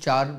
4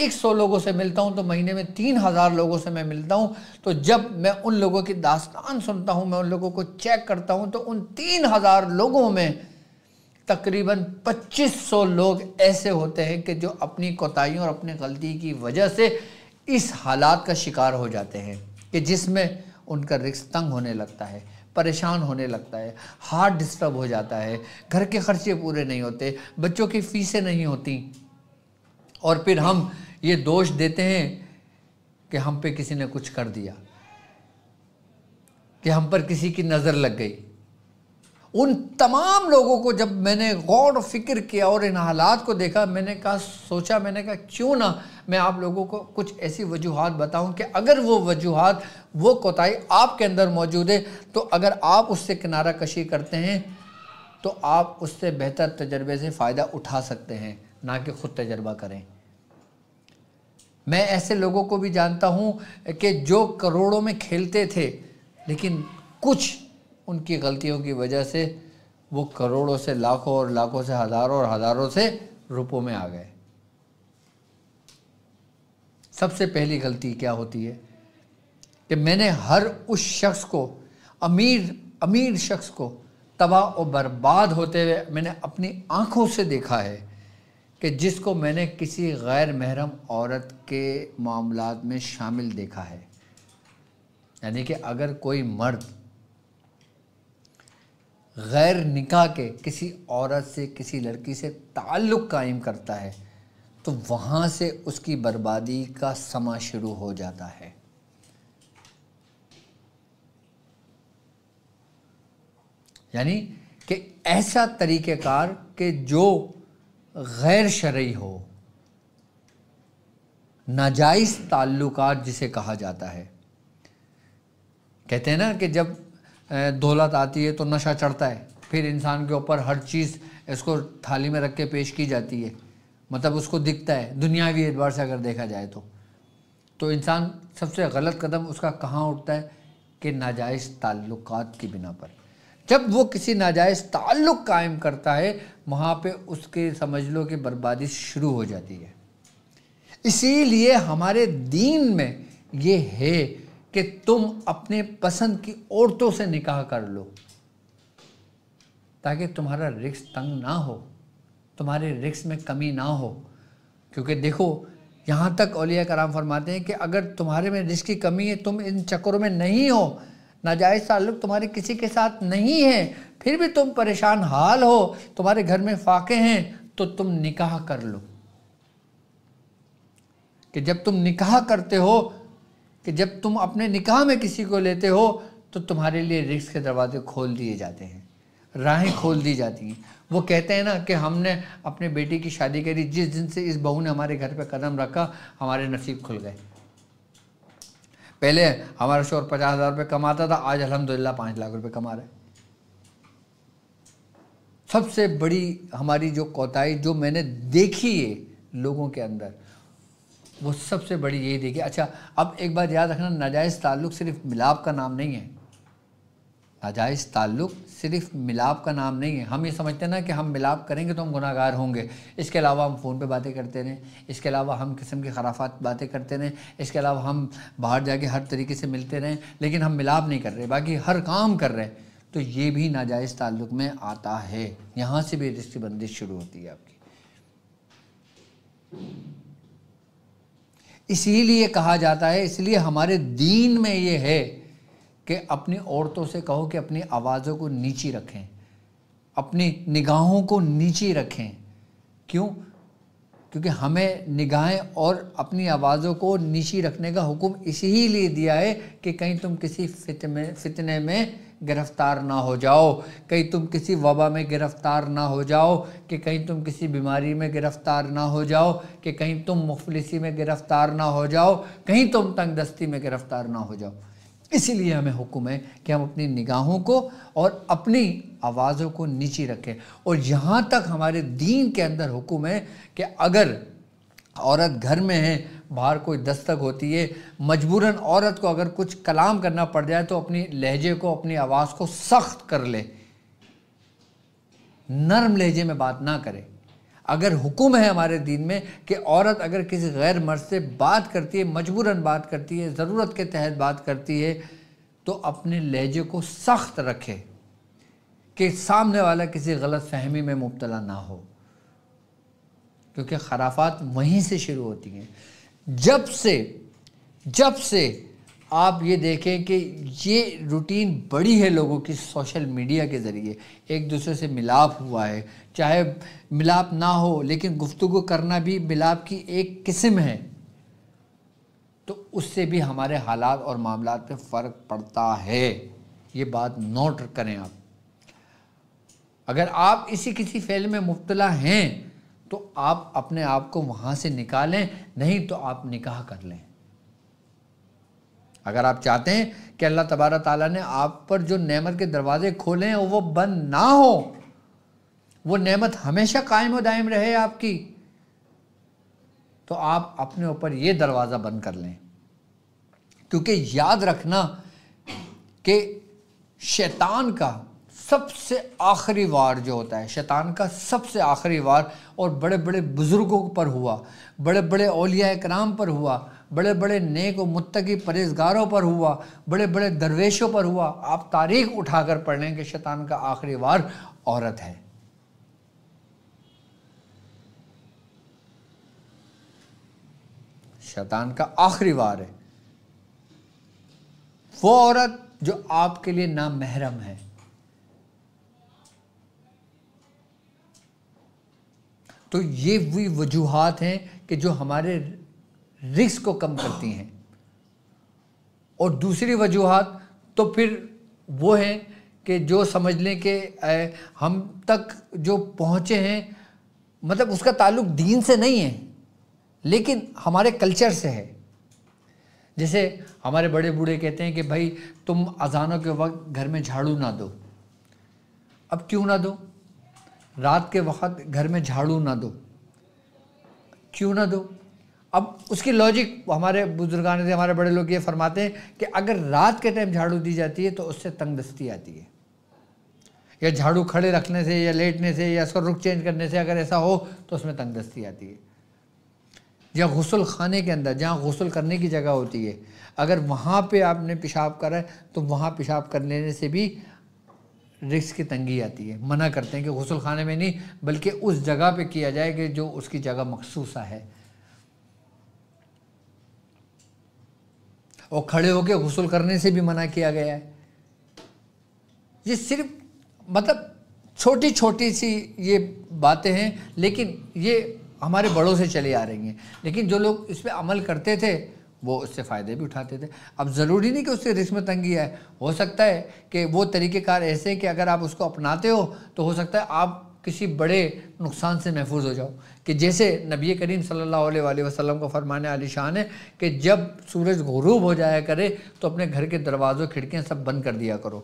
100 لوگوں سے ملتا ہوں تو مہینے میں 3000 لوگوں سے میں ملتا ہوں. تو جب میں ان لوگوں کی داستان سنتا ہوں، میں ان لوگوں کو چیک کرتا ہوں، تو ان 3000 لوگوں میں تقریباً 2500 لوگ ایسے ہوتے ہیں کہ جو اپنی کوتاہیوں اور اپنی غلطی کی وجہ سے اس حالات کا شکار ہو جاتے ہیں کہ جس میں ان کا رزق تنگ ہونے لگتا ہے، پریشان ہونے لگتا ہے، ہارٹ ڈسٹرب ہو جاتا ہے، گھر کے خرچے پورے نہیں ہوتے، بچوں کی فیسیں نہیں ہوتی، اور پھر ہم یہ دوش دیتے ہیں کہ ہم پہ کسی نے کچھ کر دیا، کہ ہم پر کسی کی نظر لگ گئی. ان تمام لوگوں کو جب میں نے غور و فکر کیا اور ان حالات کو دیکھا، میں نے کہا کیوں نہ میں آپ لوگوں کو کچھ ایسی وجوہات بتاؤں کہ اگر وہ وجوہات، وہ کوتاہی آپ کے اندر موجود ہے، تو اگر آپ اس سے کنارہ کشی کرتے ہیں تو آپ اس سے بہتر تجربے سے فائدہ اٹھا سکتے ہیں، نہ کہ خود تجربہ کریں. میں ایسے لوگوں کو بھی جانتا ہوں کہ جو کروڑوں میں کھیلتے تھے، لیکن کچھ ان کی غلطیوں کی وجہ سے وہ کروڑوں سے لاکھوں اور لاکھوں سے ہزاروں اور ہزاروں سے روپوں میں آ گئے. سب سے پہلی غلطی کیا ہوتی ہے کہ میں نے ہر اس شخص کو، امیر شخص کو تباہ و برباد ہوتے ہوئے میں نے اپنی آنکھوں سے دیکھا ہے کہ جس کو میں نے کسی غیر محرم عورت کے معاملات میں شامل دیکھا ہے. یعنی کہ اگر کوئی مرد غیر نکاح کے کسی عورت سے، کسی لڑکی سے تعلق قائم کرتا ہے تو وہاں سے اس کی بربادی کا سما شروع ہو جاتا ہے. یعنی کہ ایسا طریقہ کار کہ جو غیر شرعی ہو، ناجائز تعلقات جسے کہا جاتا ہے. کہتے ہیں نا کہ جب دولت آتی ہے تو نشہ چڑھتا ہے، پھر انسان کے اوپر ہر چیز اس کو تھالی میں رکھ کے پیش کی جاتی ہے، مطلب اس کو دکھتا ہے دنیاوی اعتبار سے اگر دیکھا جائے تو انسان سب سے غلط قدم اس کا کہاں اٹھتا ہے کہ ناجائز تعلقات کی بنا پر. جب وہ کسی ناجائز تعلق قائم کرتا ہے، وہاں پہ اس کے سمجھ لو کہ بربادی شروع ہو جاتی ہے. اسی لیے ہمارے دین میں یہ ہے کہ تم اپنے پسند کی عورتوں سے نکاح کر لو تاکہ تمہارا رزق تنگ نہ ہو، تمہارے رزق میں کمی نہ ہو. کیونکہ دیکھو، یہاں تک اولیاء کرام فرماتے ہیں کہ اگر تمہارے میں رزق کی کمی ہے، تم ان چکروں میں نہیں ہو، ناجائز تعلق تمہارے کسی کے ساتھ نہیں ہے، پھر بھی تم پریشان حال ہو، تمہارے گھر میں فاقے ہیں، تو تم نکاح کر لو. کہ جب تم نکاح کرتے ہو، کہ جب تم اپنے نکاح میں کسی کو لیتے ہو تو تمہارے لیے رزق کے دروازے کھول دیے جاتے ہیں، راہیں کھول دی جاتی ہیں. وہ کہتے ہیں نا کہ ہم نے اپنے بیٹی کی شادی کری، جس دن سے اس بہو نے ہمارے گھر پہ قدم رکھا ہمارے نصیب کھل گئے. پہلے ہمارا شوہر 50,000 روپے کماتا تھا، آج الحمدللہ 5 لاکھ روپے کما رہے. سب سے بڑی ہماری جو کوتاہی جو میں نے دیکھی ہے لوگوں کے اندر، وہ سب سے بڑی یہی دیکھی. اچھا، اب ایک بات یاد رکھنا، ناجائز تعلق صرف ملاپ کا نام نہیں ہے. ناجائز تعلق صرف ملاپ کا نام نہیں ہے. ہم یہ سمجھتے ہیں نا کہ ہم ملاپ کریں گے تو ہم گناہ گار ہوں گے، اس کے علاوہ ہم فون پہ باتیں کرتے رہیں، اس کے علاوہ ہم قسم کی خرافات باتیں کرتے رہیں، اس کے علاوہ ہم باہر جا کے ہر طریقے سے ملتے رہیں، لیکن ہم ملاپ نہیں کر رہے، باقی ہر کام کر رہے ہیں. تو یہ بھی ناجائز تعلق میں آتا ہے. یہاں سے بھی رزق کی بندش شروع ہوتی ہے آپ کی. اسی لیے کہا جاتا ہے، اس لیے ہمارے دین میں یہ ہے کہ اپنی عورتوں سے کہو کہ اپنی آوازوں کو نیچی رکھیں، اپنی نگاہوں کو نیچی رکھیں. کیوں؟ کیونکہ ہمیں نگاہیں اور اپنی آوازوں کو نیچی رکھنے کا حکم اسی لیے دیا ہے کہ کہیں تم کسی فتنے میں گرفتار نہ ہو جاؤ، کہیں تم کسی وبا میں گرفتار نہ ہو جاؤ، کہ کہیں تم کسی بیماری میں گرفتار نہ ہو جاؤ، کہ کہیں تم مفلسی میں گرفتار نہ ہو جاؤ، کہیں تم تنگ دستی میں گرفتار نہ ہو جاؤ. اسی لیے ہمیں حکم ہے کہ ہم اپنی نگاہوں کو اور اپنی آوازوں کو نیچی رکھیں. اور یہاں تک ہمارے دین کے اندر حکم ہے کہ اگر عورت گھر میں ہے، باہر کوئی دستک ہوتی ہے، مجبوراً عورت کو اگر کچھ کلام کرنا پڑ جائے تو اپنی لہجے کو، اپنی آواز کو سخت کر لے، نرم لہجے میں بات نہ کرے. اگر حکم ہے ہمارے دین میں کہ عورت اگر کسی غیر مرد سے بات کرتی ہے، مجبوراً بات کرتی ہے، ضرورت کے تحت بات کرتی ہے، تو اپنے لہجے کو سخت رکھے کہ سامنے والا کسی غلط فہمی میں مبتلا نہ ہو، کیونکہ خرافات وہیں سے شروع ہوتی ہیں۔ جب سے آپ یہ دیکھیں کہ یہ روٹین بڑی ہے لوگوں کی سوشل میڈیا کے ذریعے، ایک دوسرے سے ملاپ ہوا ہے، چاہے ملاپ نہ ہو لیکن گفتگو کرنا بھی ملاپ کی ایک قسم ہے، تو اس سے بھی ہمارے حالات اور معاملات پہ فرق پڑتا ہے۔ یہ بات نوٹ کریں آپ۔ اگر آپ کسی فعل میں مبتلا ہیں تو آپ اپنے آپ کو وہاں سے نکالیں، نہیں تو آپ نکاح کر لیں۔ اگر آپ چاہتے ہیں کہ اللہ تبارک تعالیٰ نے آپ پر جو نعمت کے دروازے کھولے ہیں وہ بند نہ ہو، وہ نعمت ہمیشہ قائم و دائم رہے آپ کی، تو آپ اپنے اوپر یہ دروازہ بند کر لیں۔ کیونکہ یاد رکھنا کہ شیطان کا سب سے آخری وار جو ہوتا ہے، شیطان کا سب سے آخری وار اور بڑے بڑے بزرگوں پر ہوا، بڑے بڑے اولیاء کرام پر ہوا، بڑے بڑے نیک و متقی پرہیزگاروں پر ہوا، بڑے بڑے درویشوں پر ہوا۔ آپ تاریخ اٹھا کر پڑھ لیں کہ شیطان کا آخری وار عورت ہے۔ شیطان کا آخری وار ہے وہ عورت جو آپ کے لیے نامحرم ہے۔ تو یہ وہی وجوہات ہیں کہ جو ہمارے رزق کو کم کرتی ہیں، اور دوسری وجوہات تو پھر وہ ہیں کہ جو سمجھ لیں کہ ہم تک جو پہنچے ہیں، مطلب اس کا تعلق دین سے نہیں ہے لیکن ہمارے کلچر سے ہے۔ جیسے ہمارے بڑے بوڑھے کہتے ہیں کہ بھائی تم اذانوں کے وقت گھر میں جھاڑو نہ دو۔ اب کیوں نہ دو؟ رات کے وقت گھر میں جھاڑو نہ دو، کیوں نہ دو؟ اب اس کی لاجک ہمارے بزرگان سے، ہمارے بڑے لوگ یہ فرماتے ہیں کہ اگر رات کے ٹائم جھاڑو دی جاتی ہے تو اس سے تنگ دستی آتی ہے، یا جھاڑو کھڑے رکھنے سے یا لیٹنے سے یا اس کا رخ چینج کرنے سے اگر ایسا ہو تو اس میں تنگ دستی آتی ہے۔ یا غسل خانے کے اندر جہاں غسل کرنے کی جگہ ہوتی ہے، اگر وہاں پہ آپ نے پیشاب کرا ہے تو وہاں پیشاب کر لینے سے بھی رزق کی تنگی آتی ہے۔ منع کرتے ہیں کہ غسل خانے میں نہیں بلکہ اس جگہ پہ کیا جائے کہ جو اس کی جگہ مخصوصہ ہے، اور کھڑے ہو کے غسل کرنے سے بھی منع کیا گیا ہے۔ یہ صرف مطلب چھوٹی چھوٹی سی یہ باتیں ہیں لیکن یہ ہمارے بڑوں سے چلی آ رہی ہیں، لیکن جو لوگ اس پہ عمل کرتے تھے وہ اس سے فائدے بھی اٹھاتے تھے۔ اب ضروری نہیں کہ اس سے رزق میں تنگی آئے، ہو سکتا ہے کہ وہ طریقہ کار ایسے ہیں کہ اگر آپ اس کو اپناتے ہو تو ہو سکتا ہے آپ کسی بڑے نقصان سے محفوظ ہو جاؤ، کہ جیسے نبی کریم صلی اللہ علیہ وآلہ وسلم کو فرمانے عالی شان ہے کہ جب سورج غروب ہو جایا کرے تو اپنے گھر کے دروازوں کھڑکیاں سب بند کر دیا کرو،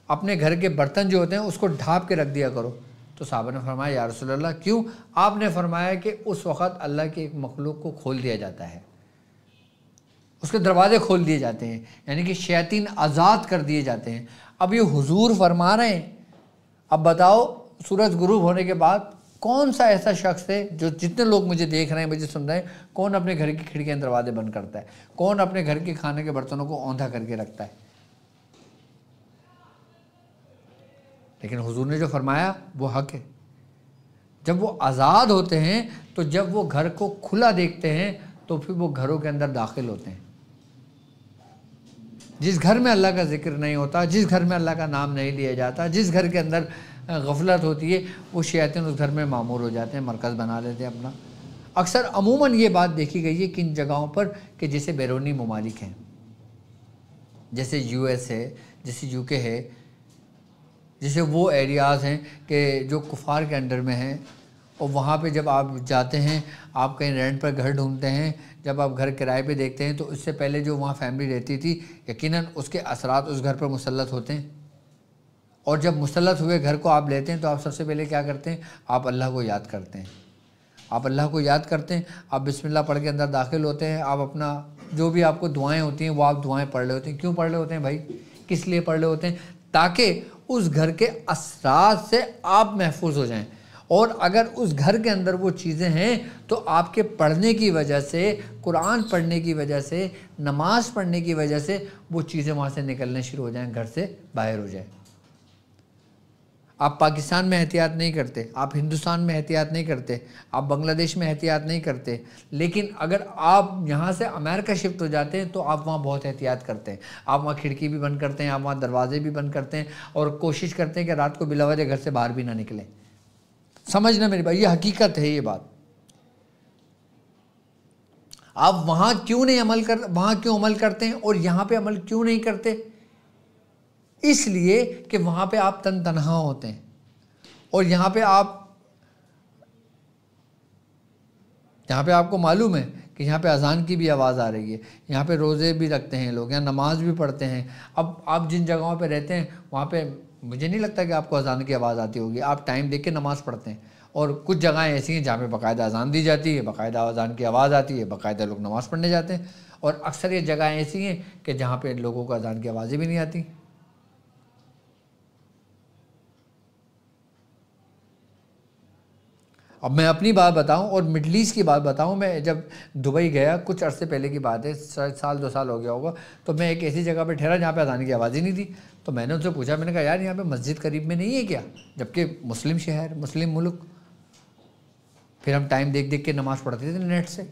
اپنے گھر کے برتن جو ہوتے ہیں اس کو ڈھانپ کے رکھ دیا کرو۔ تو صحابہ نے فرمایا یا رسول اللہ کیوں؟ آپ نے فرمایا کہ اس وقت اللہ کے ایک مخلوق کو کھول دیا جاتا ہے، اس کے دروازے کھول دیے جاتے ہیں، یعنی کہ شیاطین آزاد کر دیے جاتے ہیں۔ اب یہ حضور فرما رہے ہیں، اب بتاؤ سورج غروب ہونے کے بعد کون سا ایسا شخص ہے جو، جتنے لوگ مجھے دیکھ رہے ہیں مجھے سن رہے ہیں، کون اپنے گھر کی کھڑکیاں دروازے بند کرتا ہے؟ کون اپنے گھر کے کھانے کے برتنوں کو اوندھا کر کے رکھتا ہے؟ لیکن حضور نے جو فرمایا وہ حق ہے۔ جب وہ آزاد ہوتے ہیں تو جب وہ گھر کو کھلا دیکھتے ہیں تو پھر وہ گھروں کے اندر داخل ہوتے ہیں۔ جس گھر میں اللہ کا ذکر نہیں ہوتا، جس گھر میں اللہ کا نام نہیں لیا جاتا، جس گھر کے اندر غفلت ہوتی ہے، وہ شیاطین اس گھر میں معمور ہو جاتے ہیں، مرکز بنا لیتے ہیں اپنا۔ اکثر عموماً یہ بات دیکھی گئی ہے کہ ان جگہوں پر کہ جیسے بیرونی ممالک ہیں، جیسے یو ایس ہے، جیسے یو کے ہے، جیسے وہ ایریاز ہیں کہ جو کفار کے انڈر میں ہیں، اور وہاں پہ جب آپ جاتے ہیں، آپ کہیں رینٹ پر گھر ڈھونڈتے ہیں، جب آپ گھر کرائے پہ دیکھتے ہیں تو اس سے پہلے جو وہاں فیملی رہتی تھی یقیناً اس کے اثرات اس گھر پر مسلط ہوتے ہیں، اور جب مسلط ہوئے گھر کو آپ لیتے ہیں تو آپ سب سے پہلے کیا کرتے ہیں؟ آپ اللہ کو یاد کرتے ہیں، آپ اللہ کو یاد کرتے ہیں، آپ بسم اللہ پڑھ کے اندر داخل ہوتے ہیں، آپ اپنا جو بھی آپ کو دعائیں ہوتی ہیں وہ آپ دعائیں پڑھ رہے ہوتے ہیں۔ کیوں پڑھ رہے ہوتے ہیں بھائی؟ کس لیے پڑھ رہے ہوتے ہیں؟ تاکہ اس گھر کے اثرات سے آپ محفوظ ہو جائیں، اور اگر اس گھر کے اندر وہ چیزیں ہیں تو آپ کے پڑھنے کی وجہ سے، قرآن پڑھنے کی وجہ سے، نماز پڑھنے کی وجہ سے وہ چیزیں وہاں سے نکلنے شروع ہو جائیں، گھر سے باہر ہو جائیں۔ آپ پاکستان میں احتیاط نہیں کرتے، آپ ہندوستان میں احتیاط نہیں کرتے، آپ بنگلہ دیش میں احتیاط نہیں کرتے، لیکن اگر آپ یہاں سے امریکہ شفٹ ہو جاتے ہیں تو آپ وہاں بہت احتیاط کرتے ہیں۔ آپ وہاں کھڑکی بھی بند کرتے ہیں، آپ وہاں دروازے بھی بند کرتے ہیں، اور کوشش کرتے ہیں کہ رات کو بلا وجہ گھر سے باہر بھی نہ نکلیں۔ سمجھنا میری بات، یہ حقیقت ہے یہ بات۔ آپ وہاں کیوں عمل کرتے ہیں اور یہاں پہ عمل کیوں نہیں کرتے؟ اس لیے کہ وہاں پہ آپ تنہا ہوتے ہیں، اور یہاں پہ آپ کو معلوم ہے کہ یہاں پہ اذان کی بھی آواز آ رہی ہے، یہاں پہ روزے بھی رکھتے ہیں لوگ، یہاں نماز بھی پڑھتے ہیں۔ اب آپ جن جگہوں پہ رہتے ہیں وہاں پہ مجھے نہیں لگتا کہ آپ کو اذان کی آواز آتی ہوگی، آپ ٹائم دیکھ کے نماز پڑھتے ہیں، اور کچھ جگہیں ایسی ہیں جہاں پہ باقاعدہ اذان دی جاتی ہے، باقاعدہ اذان کی آواز آتی ہے، باقاعدہ لوگ نماز پڑھنے جاتے ہیں، اور اکثر یہ جگہیں ایسی ہیں کہ جہاں پہ لوگوں کو اذان کی آوازیں بھی نہیں آتی۔ اب میں اپنی بات بتاؤں اور مڈل ایسٹ کی بات بتاؤں، میں جب دبئی گیا کچھ عرصے پہلے کی بات ہے، سال 2 سال ہو گیا ہوگا، تو میں ایک ایسی جگہ پہ ٹھہرا جہاں پہ اذان کی آواز ہی نہیں تھی، تو میں نے ان سے پوچھا، میں نے کہا یار یہاں پہ مسجد قریب میں نہیں ہے کیا؟ جبکہ مسلم شہر، مسلم ملک، پھر ہم ٹائم دیکھ کے نماز پڑھتے تھے نیٹ سے۔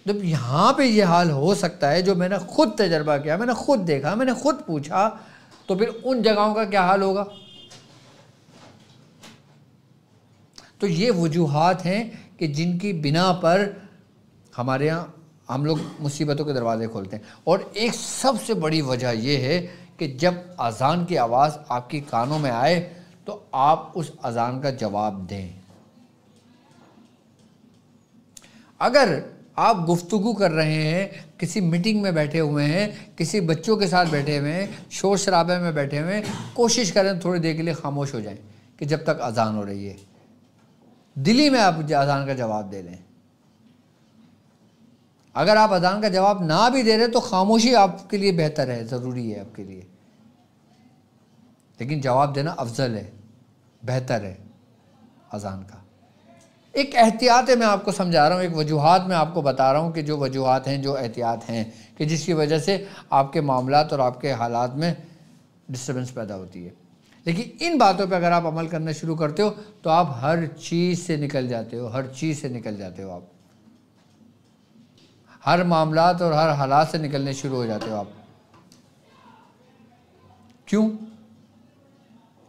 جب یہاں پہ یہ حال ہو سکتا ہے، جو میں نے خود تجربہ کیا، میں نے خود دیکھا، میں نے خود پوچھا، تو پھر ان جگہوں کا کیا حال ہوگا؟ تو یہ وجوہات ہیں کہ جن کی بنا پر ہمارے ہاں ہم لوگ مصیبتوں کے دروازے کھولتے ہیں، اور ایک سب سے بڑی وجہ یہ ہے کہ جب اذان کی آواز آپ کی کانوں میں آئے تو آپ اس اذان کا جواب دیں۔ اگر آپ گفتگو کر رہے ہیں، کسی میٹنگ میں بیٹھے ہوئے ہیں، کسی بچوں کے ساتھ بیٹھے ہوئے ہیں، شور شرابے میں بیٹھے ہوئے ہیں، کوشش کریں تھوڑی دیر کے لیے خاموش ہو جائیں کہ جب تک اذان ہو رہی ہے، دلی میں آپ اذان کا جواب دے لیں۔ اگر آپ اذان کا جواب نہ بھی دے رہے تو خاموشی آپ کے لیے بہتر ہے، ضروری ہے آپ کے لیے، لیکن جواب دینا افضل ہے، بہتر ہے اذان کا۔ ایک احتیاط ہے، میں آپ کو سمجھا رہا ہوں، ایک وجوہات میں آپ کو بتا رہا ہوں کہ جو وجوہات ہیں، جو احتیاط ہیں، کہ جس کی وجہ سے آپ کے معاملات اور آپ کے حالات میں ڈسٹربنس پیدا ہوتی ہے۔ لیکن ان باتوں پہ اگر آپ عمل کرنا شروع کرتے ہو تو آپ ہر چیز سے نکل جاتے ہو، ہر چیز سے نکل جاتے ہو، آپ ہر معاملات اور ہر حالات سے نکلنے شروع ہو جاتے ہو آپ۔ کیوں؟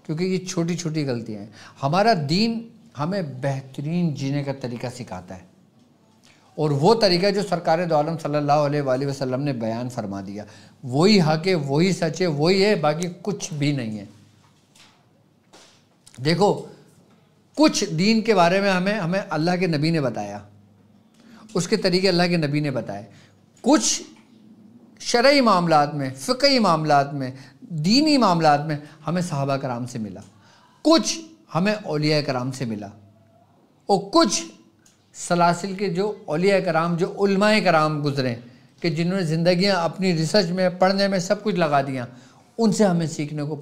کیونکہ یہ چھوٹی چھوٹی غلطیاں ہیں۔ ہمارا دین ہمیں بہترین جینے کا طریقہ سکھاتا ہے، اور وہ طریقہ جو سرکار دو عالم صلی اللہ علیہ وآلہ وسلم نے بیان فرما دیا، وہی حق ہے، وہی سچ ہے، وہی ہے، باقی کچھ بھی نہیں ہے۔ دیکھو، کچھ دین کے بارے میں ہمیں اللہ کے نبی نے بتایا، اس کے طریقے اللہ کے نبی نے بتائے۔ کچھ شرعی معاملات میں، فقہی معاملات میں، دینی معاملات میں ہمیں صحابہ کرام سے ملا، کچھ ہمیں اولیاء کرام سے ملا، اور کچھ سلاسل کے جو اولیاء کرام، جو علماء کرام گزرے، کہ جنہوں نے زندگیاں اپنی ریسرچ میں، پڑھنے میں سب کچھ لگا دیا، ان سے ہمیں سیکھنے کو